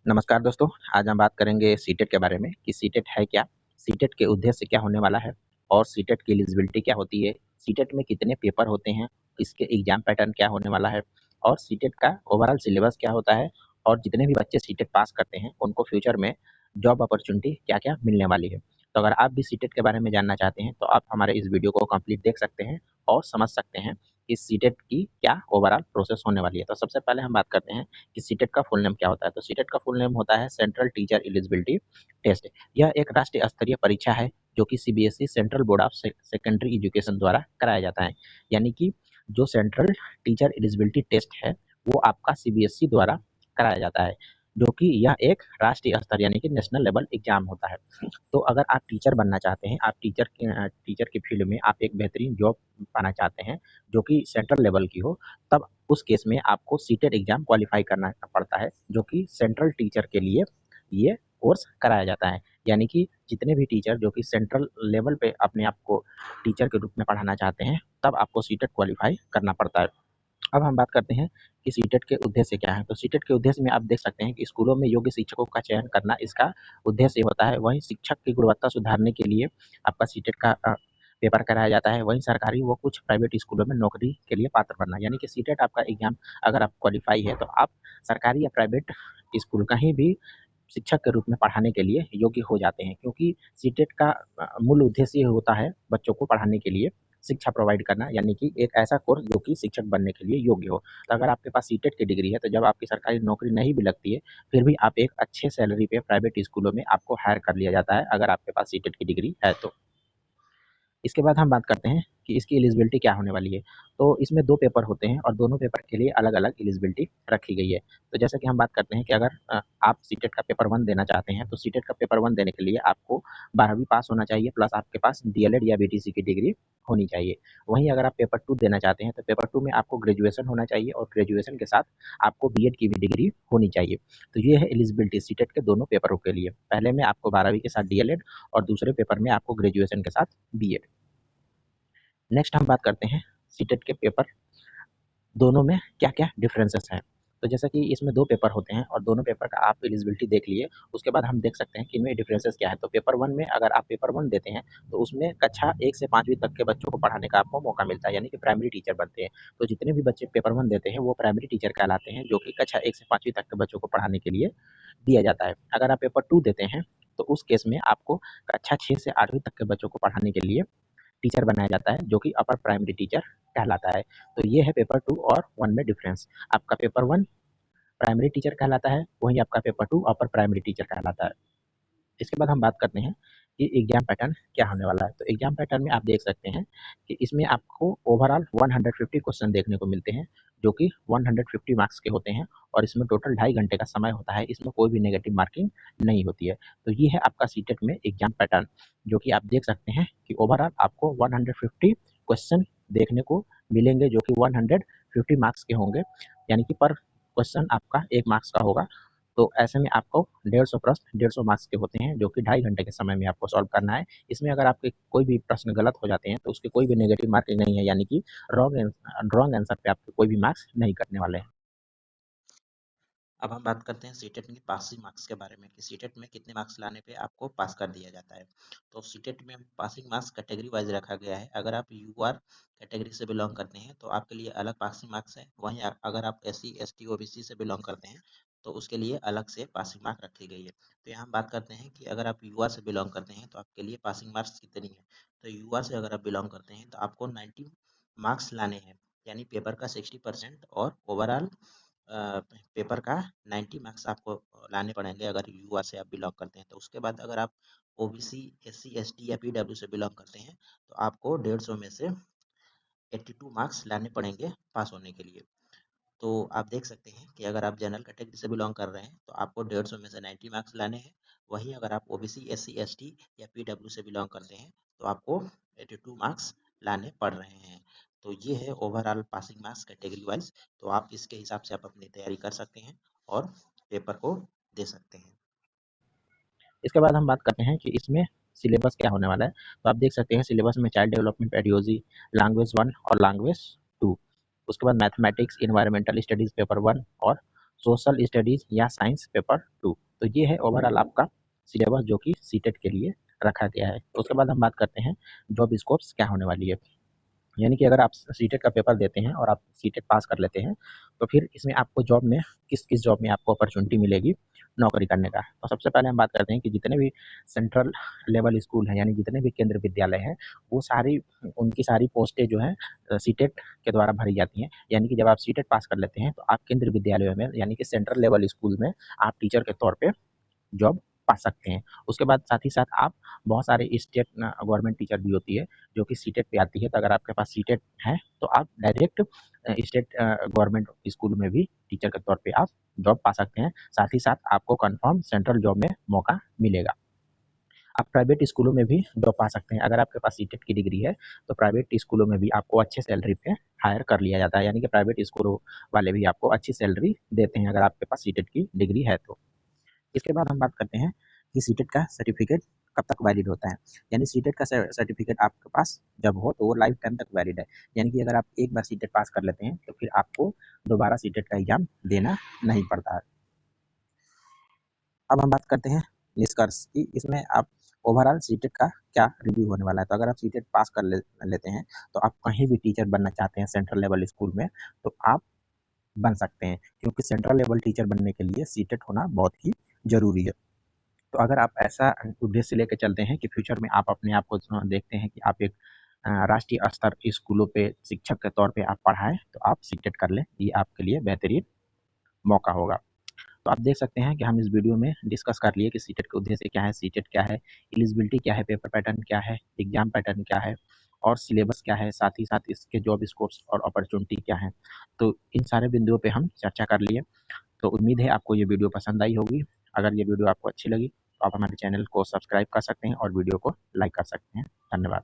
नमस्कार दोस्तों, आज हम बात करेंगे सीटेट के बारे में कि सीटेट है क्या, सीटेट के उद्देश्य क्या होने वाला है और सीटेट की एलिजिबिलिटी क्या होती है, सीटेट में कितने पेपर होते हैं, इसके एग्जाम पैटर्न क्या होने वाला है और सीटेट का ओवरऑल सिलेबस क्या होता है और जितने भी बच्चे सीटेट पास करते हैं उनको फ्यूचर में जॉब अपॉर्चुनिटी क्या-क्या मिलने वाली है। तो अगर आप भी सीटेट के बारे में जानना चाहते हैं तो आप हमारे इस वीडियो को कंप्लीट देख सकते हैं और समझ सकते हैं कि सीटेट की क्या ओवरऑल प्रोसेस होने वाली है। तो सबसे पहले हम बात करते हैं कि सीटेट का फुल नेम क्या होता है। तो सीटेट का फुल नेम होता है सेंट्रल टीचर एलिजिबिलिटी टेस्ट। यह एक राष्ट्रीय स्तरीय परीक्षा है जो कि CBSE central board of secondary education द्वारा कराया जाता है। यानी कि जो सेंट्रल टीचर एलिजिबिलिटी टेस्ट है वो आपका सीबीएसई द्वारा कराया जाता है, जो कि यह एक राष्ट्रीय स्तर यानी कि नेशनल लेवल एग्जाम होता है। तो अगर आप टीचर बनना चाहते हैं, आप टीचर की फील्ड में आप एक बेहतरीन जॉब पाना चाहते हैं जो कि सेंट्रल लेवल की हो, तब उस केस में आपको सीटेट एग्जाम क्वालिफाई करना पड़ता है, जो कि सेंट्रल टीचर के लिए ये कोर्स कराया जाता है। यानी कि जितने भी टीचर जो कि सेंट्रल लेवल पे अपने आप को टीचर के रूप में पढ़ाना चाहते हैं, तब आपको सीटेट क्वालिफाई करना पड़ता है। अब हम बात करते हैं कि सीटेट के उद्देश्य क्या है। तो सीटेट के उद्देश्य में आप देख सकते हैं कि स्कूलों में योग्य शिक्षकों का चयन करना इसका उद्देश्य होता है। वहीं शिक्षक की गुणवत्ता सुधारने के लिए आपका सीटेट का पेपर कराया जाता है। वहीं सरकारी व कुछ प्राइवेट स्कूलों में नौकरी के लिए पात्र बनना, यानी कि सीटेट आपका एग्जाम अगर आप क्वालिफाई है तो आप सरकारी या प्राइवेट स्कूल कहीं भी शिक्षक के रूप में पढ़ाने के लिए योग्य हो जाते हैं, क्योंकि सीटेट का मूल उद्देश्य ये होता है बच्चों को पढ़ाने के लिए शिक्षा प्रोवाइड करना, यानी कि एक ऐसा कोर्स जो कि शिक्षक बनने के लिए योग्य हो। तो अगर आपके पास सीटेट की डिग्री है तो जब आपकी सरकारी नौकरी नहीं भी लगती है, फिर भी आप एक अच्छे सैलरी पे प्राइवेट स्कूलों में आपको हायर कर लिया जाता है अगर आपके पास सीटेट की डिग्री है तो। इसके बाद हम बात करते हैं कि इसकी एलिजिबिलिटी क्या होने वाली है। तो इसमें 2 पेपर होते हैं और दोनों पेपर के लिए अलग-अलग एलिजिबिलिटी रखी गई है। तो जैसा कि हम बात करते हैं कि अगर आप सीटेट का पेपर 1 देना चाहते हैं, तो सीटेट का पेपर 1 देने के लिए आपको 12वीं पास होना चाहिए प्लस आपके पास डीएलएड या बीटीसी की डिग्री होनी चाहिए। वहीं अगर आप पेपर 2 देना चाहते हैं, तो पेपर 2 में आपको ग्रेजुएशन होना चाहिए और ग्रेजुएशन के साथ आपको बीएड की भी डिग्री होनी चाहिए। तो ये है एलिजिबिलिटी सीटेट के दोनों पेपरों के लिए। पहले में आपको 12वीं के साथ डीएलएड और दूसरे पेपर में आपको ग्रेजुएशन के साथ बीएड। नेक्स्ट हम बात करते हैं सीटेट के पेपर दोनों में क्या-क्या डिफरेंसेस हैं। तो जैसा कि इसमें 2 पेपर होते हैं और दोनों पेपर का आप एलिजिबिलिटी देख लिए, उसके बाद हम देख सकते हैं कि इनमें डिफरेंसेस क्या है। तो पेपर 1 में अगर आप पेपर 1 देते हैं, तो उसमें कक्षा 1 से 5वीं तक के बच्चों को पढ़ाने का आपको मौका मिलता है, यानी कि प्राइमरी टीचर बनते हैं। तो जितने भी बच्चे पेपर 1 देते हैं, वो प्राइमरी टीचर कहलाते हैं, जो कि कक्षा 1 से 5वीं तक के बच्चों को पढ़ाने के लिए दिया जाता है। अगर आप पेपर 2 देते हैं, तो उस केस में आपको कक्षा 6 से 8वीं तक के बच्चों को पढ़ाने के लिए टीचर बनाया जाता है, जो कि अपर प्राइमरी टीचर कहलाता है। तो ये है पेपर 2 और 1 में डिफरेंस। आपका पेपर 1 प्राइमरी टीचर कहलाता है, वहीं आपका पेपर 2 अपर प्राइमरी टीचर कहलाता है। इसके बाद हम बात करते हैं कि एग्जाम पैटर्न क्या होने वाला है। तो एग्जाम पैटर्न में आप देख सकते हैं कि इसमें आपको ओवरऑल 150 क्वेश्चन देखने को मिलते हैं, जो कि 150 मार्क्स के होते हैं और इसमें टोटल 2.5 घंटे का समय होता है। इसमें कोई भी नेगेटिव मार्किंग नहीं होती है। तो ये है आपका सीटेट में एग्जाम पैटर्न, जो कि आप देख सकते हैं कि ओवरऑल आपको 150 क्वेश्चन देखने को मिलेंगे, जो कि 150 मार्क्स के होंगे, यानी कि पर क्वेश्चन आपका 1 मार्क्स का होगा। तो ऐसे में आपको 150 प्रश्न 150 मार्क्स के होते हैं, जो कि 2.5 घंटे के समय में आपको सॉल्व करना है। इसमें अगर आपके कोई भी प्रश्न गलत हो जाते हैं तो उसके कोई भी नेगेटिव मार्किंग नहीं है, यानी कि रॉन्ग आंसर पे आपके कोई भी मार्क्स नहीं कटने वाले हैं। अब हम बात करते हैं सीटेट में पासिंग मार्क्स के बारे में कि सीटेट में कितने मार्क्स लाने पे आपको पास कर दिया जाता है। तो सीटेट में पासिंग मार्क्स कैटेगरी वाइज रखा गया है। अगर आप यूआर कैटेगरी से बिलोंग करते हैं तो आपके लिए अलग पासिंग मार्क्स है। वहीं अगर आप एससी एसटी ओबीसी से बिलोंग करते हैं तो उसके लिए अलग से पासिंग मार्क रखी गई है। तो यहाँ हम बात करते हैं कि अगर आप यूआर से बिलोंग करते हैं तो आपके लिए पासिंग मार्क्स कितनी है। तो यूआर से अगर आप बिलोंग करते हैं तो आपको 90 मार्क्स लाने हैं, यानी पेपर का 60% और ओवरऑल पेपर का 90 मार्क्स आपको लाने पड़ेंगे अगर युवा से आप बिलोंग करते हैं। तो उसके बाद अगर आप ओबीसी एससी एसटी या पीडब्ल्यू से बिलोंग करते हैं तो आपको 150 में से 82 मार्क्स लाने पड़ेंगे पास होने के लिए। तो आप देख सकते हैं कि अगर आप जनरल कैटेगरी से बिलोंग कर रहे हैं तो आपको 150 में से 90 मार्क्स लाने हैं। वहीं अगर आप ओबीसी एससी एसटी या पीडब्ल्यू से बिलोंग करते हैं तो आपको 82 मार्क्स लाने पड़ रहे हैं। तो ये है overall passing marks category wise. तो आप इसके हिसाब से आप अपनी तैयारी कर सकते हैं और पेपर को दे सकते हैं। इसके बाद हम बात करते हैं कि इसमें सिलेबस क्या होने वाला है। तो आप देख सकते हैं सिलेबस में चाइल्ड डेवलपमेंट, पेडियोलॉजी, लैंग्वेज 1 और लैंग्वेज 2। उसके बाद मैथमेटिक्स, एनवायरमेंटल स्टडीज पेपर 1 और सोशल स्टडीज या साइंस पेपर 2। तो ये है ओवरऑल आपका सिलेबस जो कि सीटेट के लिए रखा गया है। तो उसके बाद हम बात करते हैं जॉब स्कोप्स क्या होने वाली है। यानी कि अगर आप सीटेट का पेपर देते हैं और आप सीटेट पास कर लेते हैं तो फिर इसमें आपको जॉब में किस जॉब में आपको अपॉर्चुनिटी मिलेगी नौकरी करने का। तो सबसे पहले हम बात करते हैं कि जितने भी सेंट्रल लेवल स्कूल हैं, यानी जितने भी केंद्र विद्यालय हैं, वो सारी उनकी सारी पोस्टें जो हैं सीटेट के द्वारा भरी जाती हैं। यानी कि जब आप सीटेट पास कर लेते हैं तो आप केंद्र विद्यालयों में यानी कि सेंट्रल लेवल स्कूल में आप टीचर के तौर पे जॉब पा सकते हैं। उसके बाद साथ ही साथ आप बहुत सारे स्टेट गवर्नमेंट टीचर भी होती है जो कि सीटेट पे आती है। तो अगर आपके पास सीटेट है तो आप डायरेक्ट स्टेट गवर्नमेंट स्कूल में भी टीचर के तौर पे आप जॉब पा सकते हैं। साथ ही साथ आपको कंफर्म सेंट्रल जॉब में मौका मिलेगा। आप प्राइवेट स्कूलों में भी जॉब पा सकते हैं। अगर आपके पास सीटेट की डिग्री है तो प्राइवेट स्कूलों में भी आपको अच्छे सैलरी पे हायर कर लिया जाता है। यानी कि प्राइवेट स्कूलों वाले भी आपको अच्छी सैलरी देते हैं अगर आपके पास सीटेट की डिग्री है तो। इसके बाद हम बात करते हैं कि सीटेट का सर्टिफिकेट कब तक वैलिड होता है। यानी सीटेट का सर्टिफिकेट आपके पास जब हो तो वो लाइफ टाइम तक वैलिड है। यानी कि अगर आप एक बार सीटेट पास कर लेते हैं तो फिर आपको दोबारा सीटेट का एग्जाम देना नहीं पड़ता है। अब हम बात करते हैं निष्कर्ष की, इसमें आप ओवरऑल सीटेट का क्या रिव्यू होने वाला है। तो अगर आप सीटेट पास कर लेते हैं तो आप कहीं भी टीचर बनना चाहते हैं सेंट्रल लेवल स्कूल में तो आप बन सकते हैं, क्योंकि सेंट्रल लेवल टीचर बनने के लिए सीटेट होना बहुत ही जरूरी है। तो अगर आप ऐसा उद्देश्य लेकर चलते हैं कि फ्यूचर में आप अपने आप को देखते हैं कि आप एक राष्ट्रीय स्तर स्कूलों पे शिक्षक के तौर पे आप पढ़ाएं तो आप सीटेट कर लें, ये आपके लिए बेहतरीन मौका होगा। तो आप देख सकते हैं कि हम इस वीडियो में डिस्कस कर लिए कि सीटेट के उद्देश्य क्या है, सीटेट क्या है, एलिजिबिलिटी क्या है, पेपर पैटर्न क्या है, एग्जाम पैटर्न क्या है और सिलेबस क्या है, साथ ही साथ इसके जॉब स्कोप्स और अपॉर्चुनिटी क्या है। तो इन सारे बिंदुओं पे हम चर्चा कर लिए। तो उम्मीद है आपको ये वीडियो पसंद आई होगी। अगर ये वीडियो आपको अच्छी लगी तो आप हमारे चैनल को सब्सक्राइब कर सकते हैं और वीडियो को लाइक कर सकते हैं। धन्यवाद।